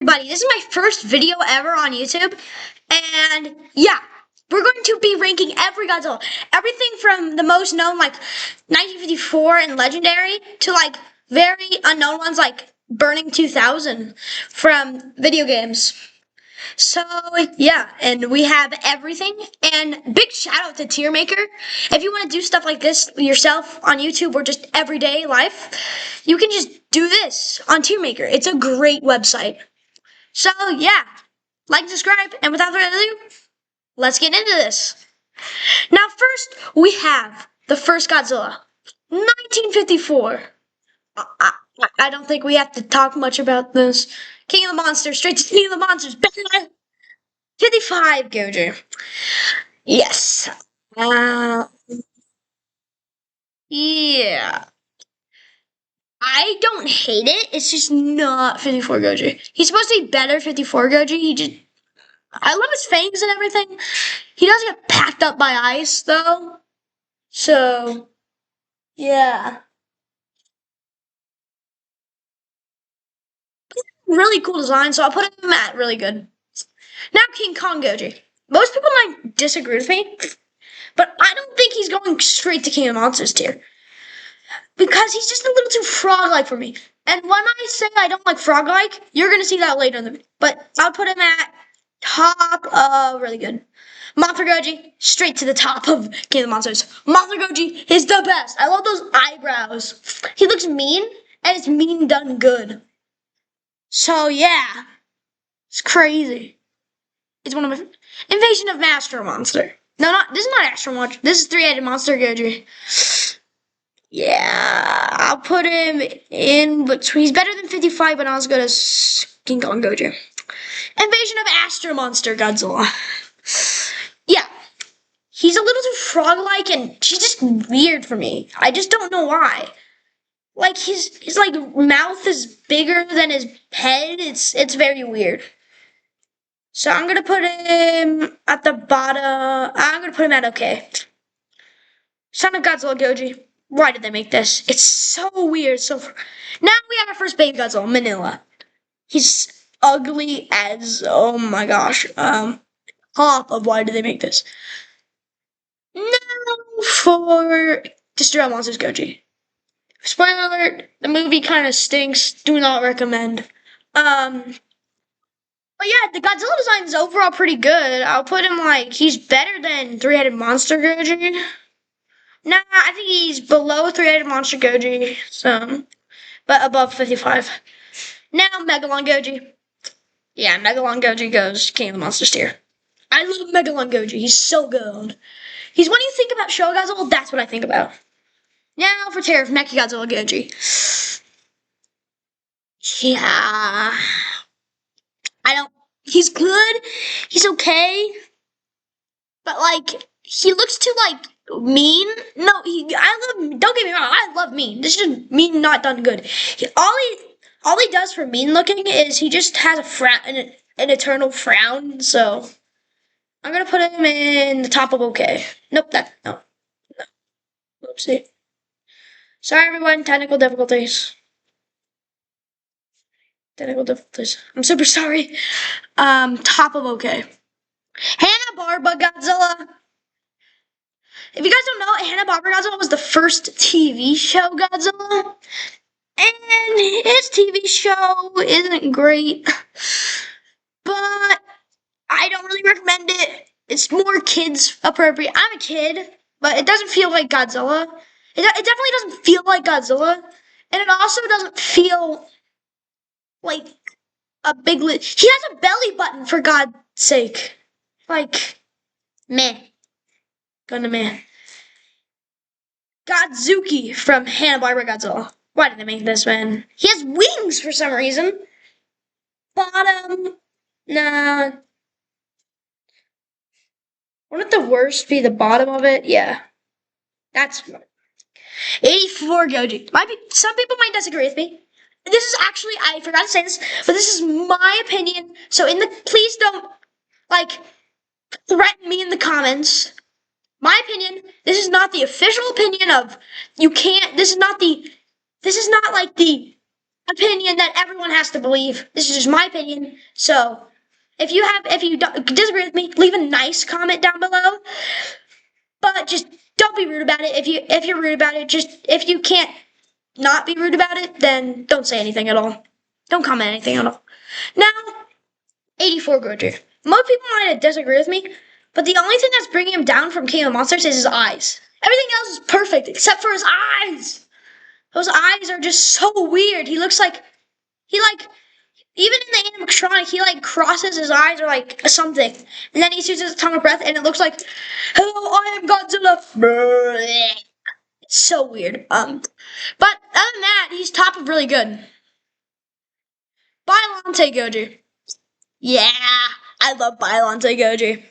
everybody, this is my first video ever on YouTube, and yeah, we're going to be ranking every Godzilla. Everything from the most known, like 1954 and Legendary, to like very unknown ones like Burning 2000 from video games. So yeah, and we have everything. And big shout out to Tier Maker. If you want to do stuff like this yourself on YouTube or just everyday life, you can just do this on Tier Maker. It's a great website. So yeah, like and subscribe, and without further ado, let's get into this. Now first, we have the first Godzilla, 1954. I don't think we have to talk much about this. King of the Monsters, straight to King of the Monsters. 55, Gojo. Yes. Uh, yeah. I don't hate it. It's just not 54 Gojo. He's supposed to be better 54 Gojo. I love his fangs and everything. He does get packed up by ice, though. So, yeah. Really cool design, so I'll put him at really good. Now King Kong Gojo. Most people might disagree with me, but I don't think he's going straight to King of Monsters tier. Because he's just a little too frog-like for me. And when I say I don't like frog-like, you're going to see that later in the video. But I'll put him at top of really good. Mothra Goji, straight to the top of King of the Monsters. Mothra Goji is the best. I love those eyebrows. He looks mean, and it's mean done good. So yeah, it's crazy. It's one of my Invasion of Astro Monster. No, this is not Astro Monster. This is Three-Headed Monster Goji. Yeah, I'll put him in between. He's better than 55, but not as good as King Kong Gojo. Invasion of Astro Monster Godzilla. Yeah, he's a little too frog-like, and he's just weird for me. I just don't know why. Like his like mouth is bigger than his head. It's very weird. So I'm gonna put him at the bottom. I'm gonna put him at okay. Son of Godzilla Goji. Why did they make this? It's so weird. So now we have our first baby Godzilla, Manila. He's ugly as oh my gosh. Top of why did they make this? Now for Destroy Monsters Goji. Spoiler alert, the movie kind of stinks. Do not recommend. But yeah, the Godzilla design is overall pretty good. I'll put him like, he's better than Three-Headed Monster Goji. Nah, I think he's below Three-Headed Monster Goji, so, but above 55. Now, Megalon Goji. Yeah, Megalon Goji goes King of the Monsters tier. I love Megalon Goji. He's so good. He's when you think about Showa Godzilla, that's what I think about. Now for Terror of Mechagodzilla Goji. Yeah. He's good. He's okay. But, like, he looks too, like, mean. No, don't get me wrong, I love mean. This is just mean not done good. All he does for mean looking is he just has a frown, an eternal frown, so I'm gonna put him in the top of okay. Nope, no. Oopsie. Sorry everyone, technical difficulties. I'm super sorry. Top of okay. Hanna-Barbera Godzilla. If you guys don't know, Hanna-Barbera Godzilla was the first TV show Godzilla. And his TV show isn't great. But I don't really recommend it. It's more kids appropriate. I'm a kid, but it doesn't feel like Godzilla. It definitely doesn't feel like Godzilla. And it also doesn't feel like a big He has a belly button, for God's sake. Like, meh. Gonna meh. Godzuki from Hanna-Barbera Godzilla. Why did they make this, man? He has wings for some reason. Bottom. Nah. Wouldn't the worst be the bottom of it? Yeah. That's 84 Goji. Some people might disagree with me. This is actually, I forgot to say this, but this is my opinion. So please don't, like, threaten me in the comments. My opinion, this is not the official opinion of, this is not like the opinion that everyone has to believe. This is just my opinion. So if you disagree with me, leave a nice comment down below. But just don't be rude about it. If you're rude about it, just if you can't not be rude about it, then don't say anything at all. Don't comment anything at all. Now, 84 Gojo. Most people might disagree with me, but the only thing that's bringing him down from King of Monsters is his eyes. Everything else is perfect except for his eyes. Those eyes are just so weird. He looks like even in the animatronic, he crosses his eyes or something, and then he shoots his atomic breath, and it looks like, "Hello, I am Godzilla." It's so weird. But other than that, he's top of really good. Bylante Gojo. Yeah, I love Bylante Gojo.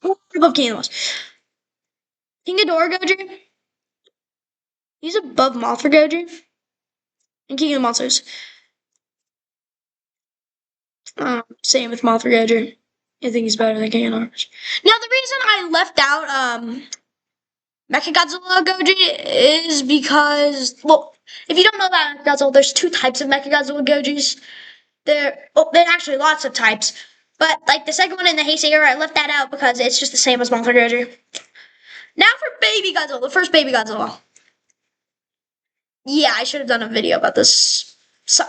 I love King of Monsters. King Ghidorah Gojo. He's above Mothra Gojo. And King of Monsters. Same with Mothra Gojo. I think he's better than King of Monsters. Now, the reason I left out Mechagodzilla Gojo is because, well, if you don't know about Mechagodzilla, there's two types of Mechagodzilla Gojis. There's actually lots of types. But, the second one in the Heisei era, I left that out because it's just the same as Mothra Gojo. Now for Baby Godzilla, the first Baby Godzilla. Yeah, I should have done a video about this. A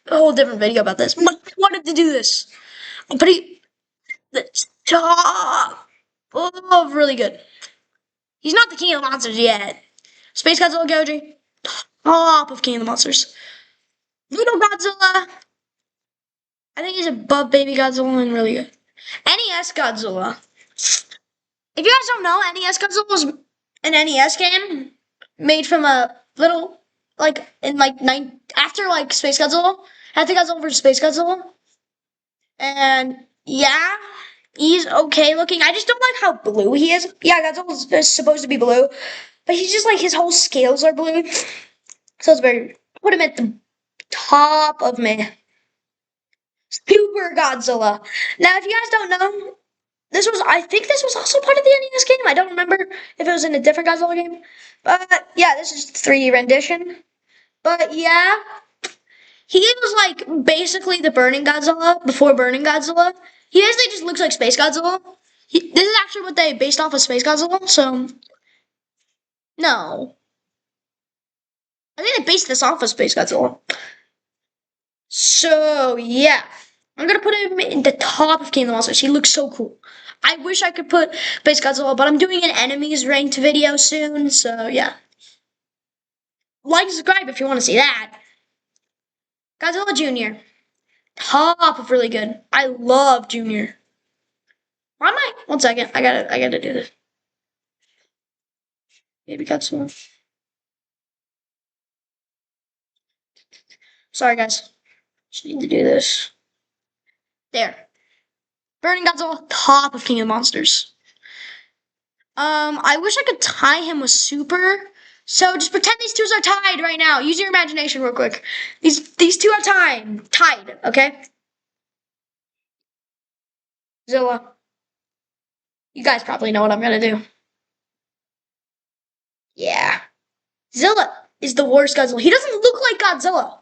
whole different video about this. But I wanted to do this. But the top of really good. He's not the King of the Monsters yet. Space Godzilla Gojo, top of King of the Monsters. Little Godzilla, I think he's above Baby Godzilla and really good. NES Godzilla. If you guys don't know, NES Godzilla was an NES game made from a little, after Space Godzilla, after Godzilla vs. Space Godzilla. And yeah, he's okay looking. I just don't like how blue he is. Yeah, Godzilla's supposed to be blue, but he's just his whole scales are blue. So it's very, put him at the top of me. Super Godzilla. Now, if you guys don't know, I think this was also part of the NES game. I don't remember if it was in a different Godzilla game. But yeah, this is 3D rendition. But yeah, he was basically the Burning Godzilla before Burning Godzilla. He basically just looks like Space Godzilla. This is actually what they based off of Space Godzilla, so no. I think they based this off of Space Godzilla. So yeah, I'm gonna put him in the top of King of the Monsters. He looks so cool. I wish I could put Space Godzilla, but I'm doing an enemies ranked video soon, so yeah. Like and subscribe if you want to see that. Godzilla Jr. Top of really good. I love Jr. Why am I? 1 second. I gotta do this. Maybe Godzilla. Sorry guys. Just need to do this. There. Burning Godzilla, top of King of the Monsters. I wish I could tie him with Super. So just pretend these two are tied right now. Use your imagination real quick. These two are tied, okay? Zilla. You guys probably know what I'm gonna do. Yeah. Zilla is the worst Godzilla. He doesn't look like Godzilla.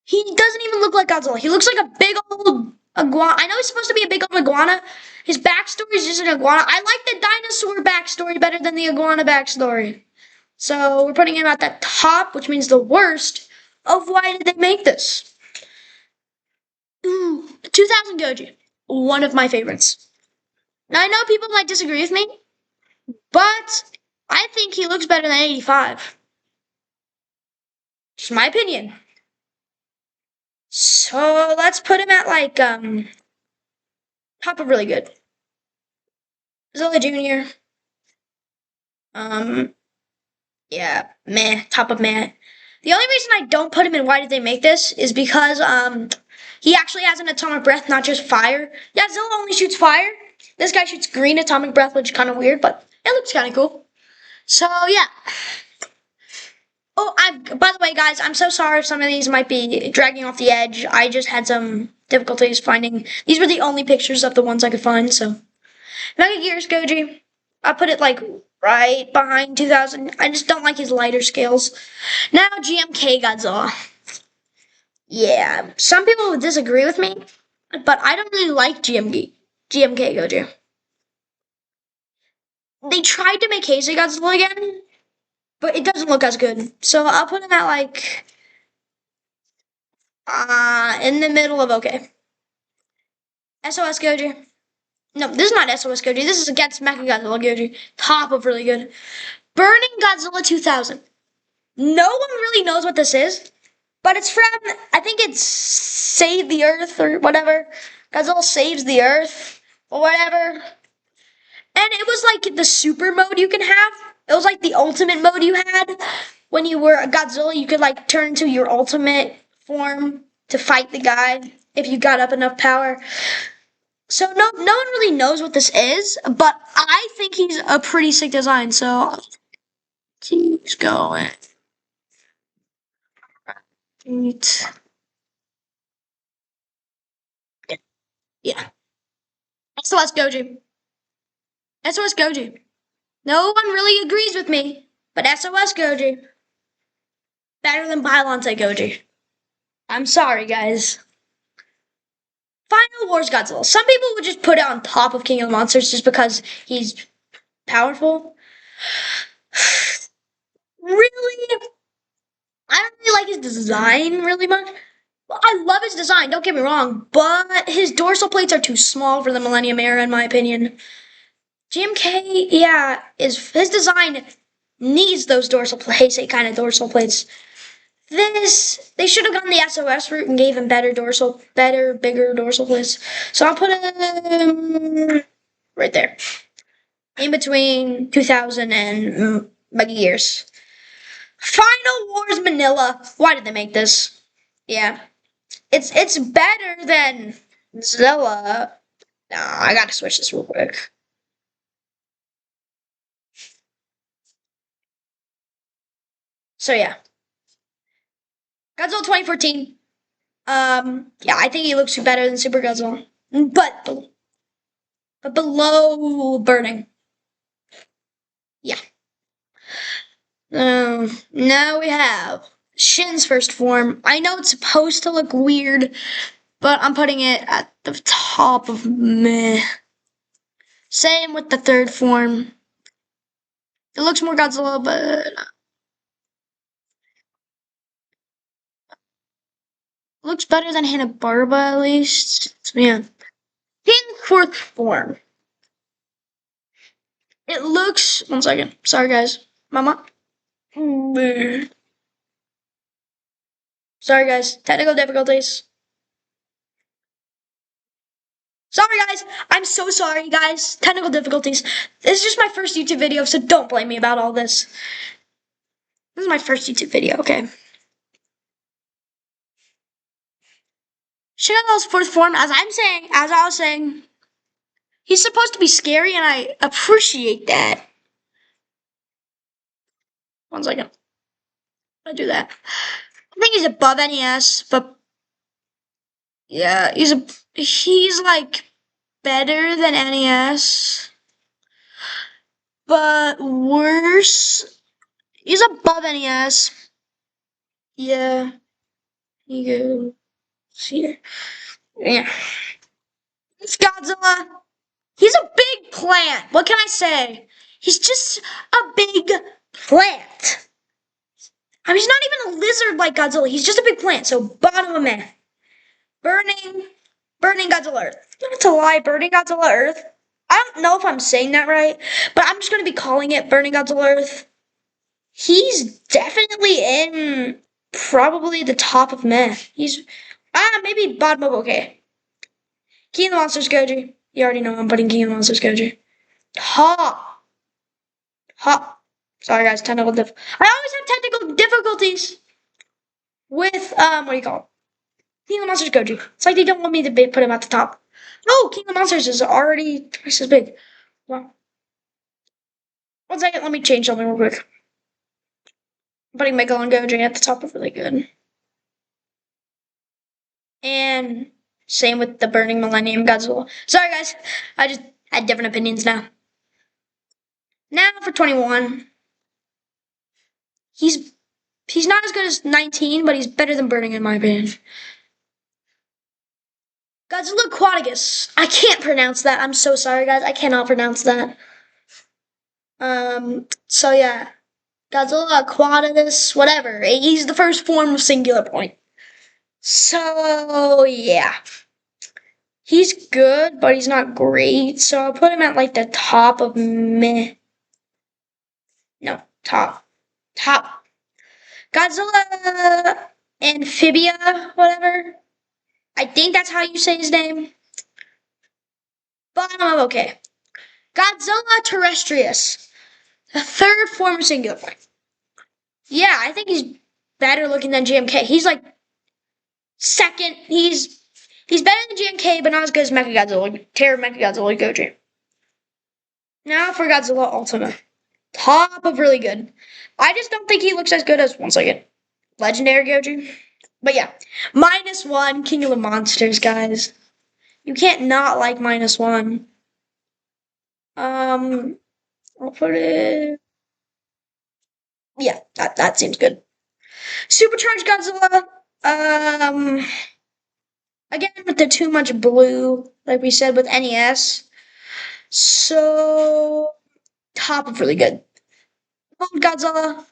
He doesn't even look like Godzilla. He looks like a big old iguana. I know he's supposed to be a big old iguana. His backstory is just an iguana. I like the dinosaur backstory better than the iguana backstory. So we're putting him at the top, which means the worst of why did they make this. 2000 Gojo, one of my favorites. Now I know people might disagree with me, but I think he looks better than 85. Just my opinion. So let's put him at top of really good. Zilla Jr. Yeah, meh, top of meh. The only reason I don't put him in why did they make this is because he actually has an atomic breath, not just fire. Yeah, Zilla only shoots fire. This guy shoots green atomic breath, which is kind of weird, but it looks kind of cool. So yeah. Oh, by the way, guys, I'm so sorry if some of these might be dragging off the edge. I just had some difficulties finding. These were the only pictures of the ones I could find, so. Mega Gears Gojo. I put it like right behind 2000. I just don't like his lighter scales. Now GMK Godzilla. Yeah, some people would disagree with me, but I don't really like GMK Goju. They tried to make Heisei Godzilla again, but it doesn't look as good. So I'll put him at like in the middle of okay. SOS Goju. No, this is not SOS Goju. This is against Mechagodzilla Goju. Top of really good. Burning Godzilla 2000. No one really knows what this is, but it's from, I think it's Save the Earth or whatever. Godzilla saves the Earth or whatever. And it was like the super mode you can have. It was like the ultimate mode you had. When you were a Godzilla, you could like turn into your ultimate form to fight the guy if you got up enough power. So no one really knows what this is, but I think he's a pretty sick design, so keeps going. Right. Yeah. SOS Goju. SOS Goju. No one really agrees with me, but SOS Goju. Better than Bylonte Goju. I'm sorry, guys. Final Wars Godzilla. Some people would just put it on top of King of the Monsters just because he's powerful. Really? I don't really like his design really much. Well, I love his design, don't get me wrong, but his dorsal plates are too small for the Millennium Era, in my opinion. GMK, yeah, his design needs those dorsal plates, kind of dorsal plates. They should have gone the SOS route and gave him bigger dorsal plates. So I'll put him right there, in between 2000 and Mega Gears. Final Wars Manila. Why did they make this? Yeah, it's better than Zilla. No, I gotta switch this real quick. So yeah, Godzilla 2014. Yeah, I think he looks better than Super Godzilla, but below Burning. Yeah. Now we have Shin's first form. I know it's supposed to look weird, but I'm putting it at the top of meh. Same with the third form. It looks more Godzilla, but looks better than Hanna-Barbera at least. So yeah. Shin's fourth form. It looks. One second. Sorry, guys. Mama. Sorry, guys. Technical difficulties. Sorry, guys. I'm so sorry, guys. Technical difficulties. This is just my first YouTube video, so don't blame me about all this. This is my first YouTube video, okay? Shadow's fourth form, as I was saying, he's supposed to be scary, and I appreciate that. One second. I do that. I think he's above NES, but yeah, he's like better than NES, but worse. He's above NES. Yeah, you go here. Yeah, it's Godzilla. He's a big plant. What can I say? He's just a big plant. I mean, he's not even a lizard like Godzilla. He's just a big plant. So bottom of meh. Burning Godzilla Earth. Not to lie, Burning Godzilla Earth. I don't know if I'm saying that right, but I'm just gonna be calling it Burning Godzilla Earth. He's definitely in probably the top of meh. He's maybe bottom of okay. King of the Monsters Goju. You already know I'm putting King of the Monsters Goju. Ha! Ha! Sorry guys, technical diff. I always have technical difficulties with what do you call it? King of the Monsters Goju. It's like they don't want me to put him at the top. Oh, King of the Monsters is already twice as big. Wow. One second, let me change something real quick. I'm putting Mega and Goju at the top of really good. And same with the Burning Millennium Godzilla. Sorry guys, I just had different opinions now. Now for 21. He's not as good as 19, but he's better than Burning in my opinion. Godzilla Aquaticus. I can't pronounce that. I'm so sorry, guys. I cannot pronounce that. So yeah. Godzilla Aquaticus, whatever. He's the first form of Singular Point. So yeah. He's good, but he's not great. So I'll put him at like the top of meh. No, top. Top. Godzilla Amphibia, whatever. I think that's how you say his name. Bottom of okay. Godzilla Terrestrius. The third form of Singular Point. Yeah, I think he's better looking than GMK. He's like second. He's better than GMK, but not as good as Mechagodzilla. Terror Mechagodzilla Goji. Now for Godzilla Ultima. Top of really good. I just don't think he looks as good as, one second, Legendary Goji. But yeah, -1, King of the Monsters, guys. You can't not like -1. I'll put it. Yeah, that seems good. Supercharged Godzilla. Again with the too much blue, like we said with NES. So top of really good. Old Godzilla.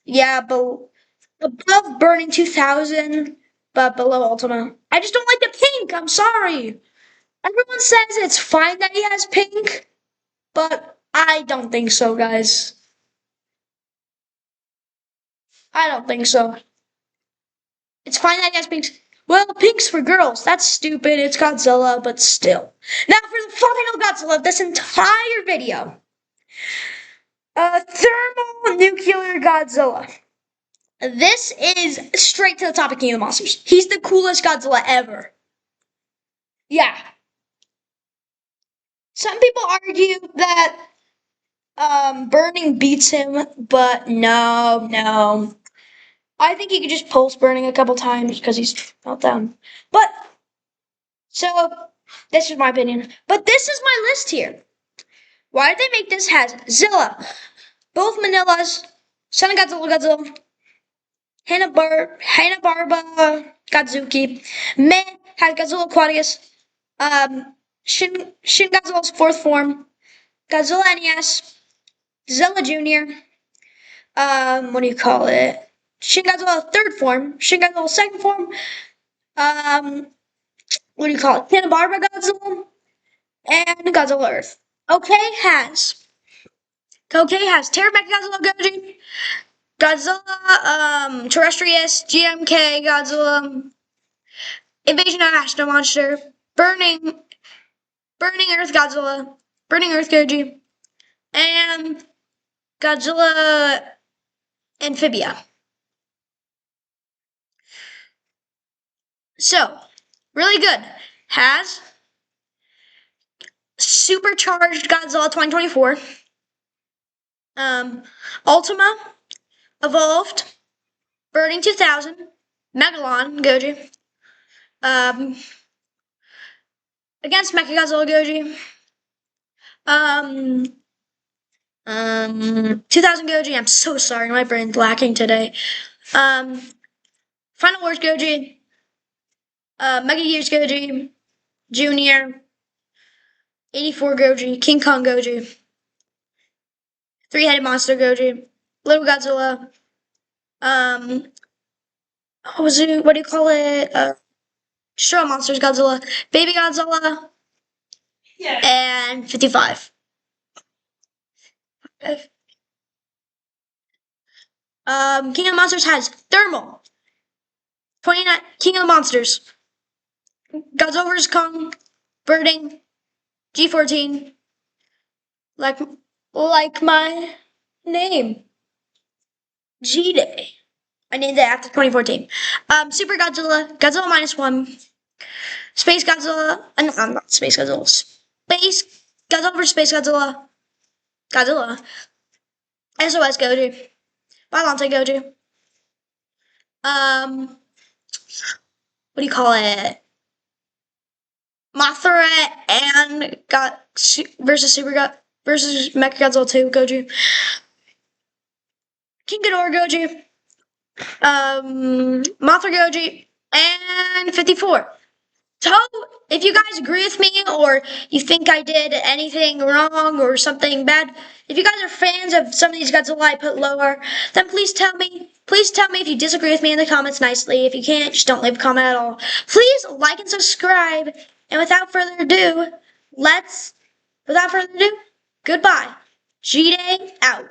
Yeah, but above Burning 2000, but below Ultima. I just don't like the pink. I'm sorry. Everyone says it's fine that he has pink, but I don't think so, guys. I don't think so. It's fine that he has pinks. Well, pink's for girls. That's stupid. It's Godzilla, but still. Now for the final Godzilla of this entire video. Thermal nuclear Godzilla. This is straight to the top of King of the Monsters. He's the coolest Godzilla ever. Yeah. Some people argue that Burning beats him, but no. I think he could just pulse Burning a couple times because he's meltdown. But, so, this is my opinion. But this is my list here. Why did they make this? Has Zilla, both Manilas, Son of Godzilla, Hanna-Barbera, Godzuki. Meh has Godzilla Aquatius. Shin Godzilla's fourth form. Godzilla NES. Zilla Jr. What do you call it? Shin Godzilla third form. Shin Godzilla second form. What do you call it? Hanna-Barbera Godzilla. And Godzilla Earth. Kokei has Terror Mechagodzilla Goji. Godzilla, Terrestrius, GMK, Godzilla, Invasion of Astro Monster, Burning Earth Godzilla, Burning Earth Goji, and Godzilla Amphibia. So, really good. Has Supercharged Godzilla 2024, Ultima, Evolved, Burning 2000, Megalon Goji, against Mechagodzilla Goji, 2000 Goji. I'm so sorry, my brain's lacking today. Final Wars Goji, Mega Gears Goji, Junior, 84 Goji, King Kong Goji, Three-Headed Monster Goji, Little Godzilla, what do you call it? Destroy Monsters Godzilla, Baby Godzilla, yeah, and 55. King of the Monsters has Thermal, 29, King of the Monsters, Godzilla vs. Kong, Birding, G14, like my name, G-Day. I named it after 2014. Super Godzilla, Godzilla -1, Space Godzilla, no, not Space Godzilla, Space Godzilla vs. Space Godzilla, SOS Goji, Violante Goji, what do you call it? Mothra and versus versus Mechagodzilla 2 Goji, King Ghidorah Goji, Mothra Goji, and 54. So, if you guys agree with me or you think I did anything wrong or something bad, if you guys are fans of some of these Godzilla I put lower, then please tell me. Please tell me if you disagree with me in the comments nicely. If you can't, just don't leave a comment at all. Please like and subscribe. And without further ado, goodbye. G-Day out.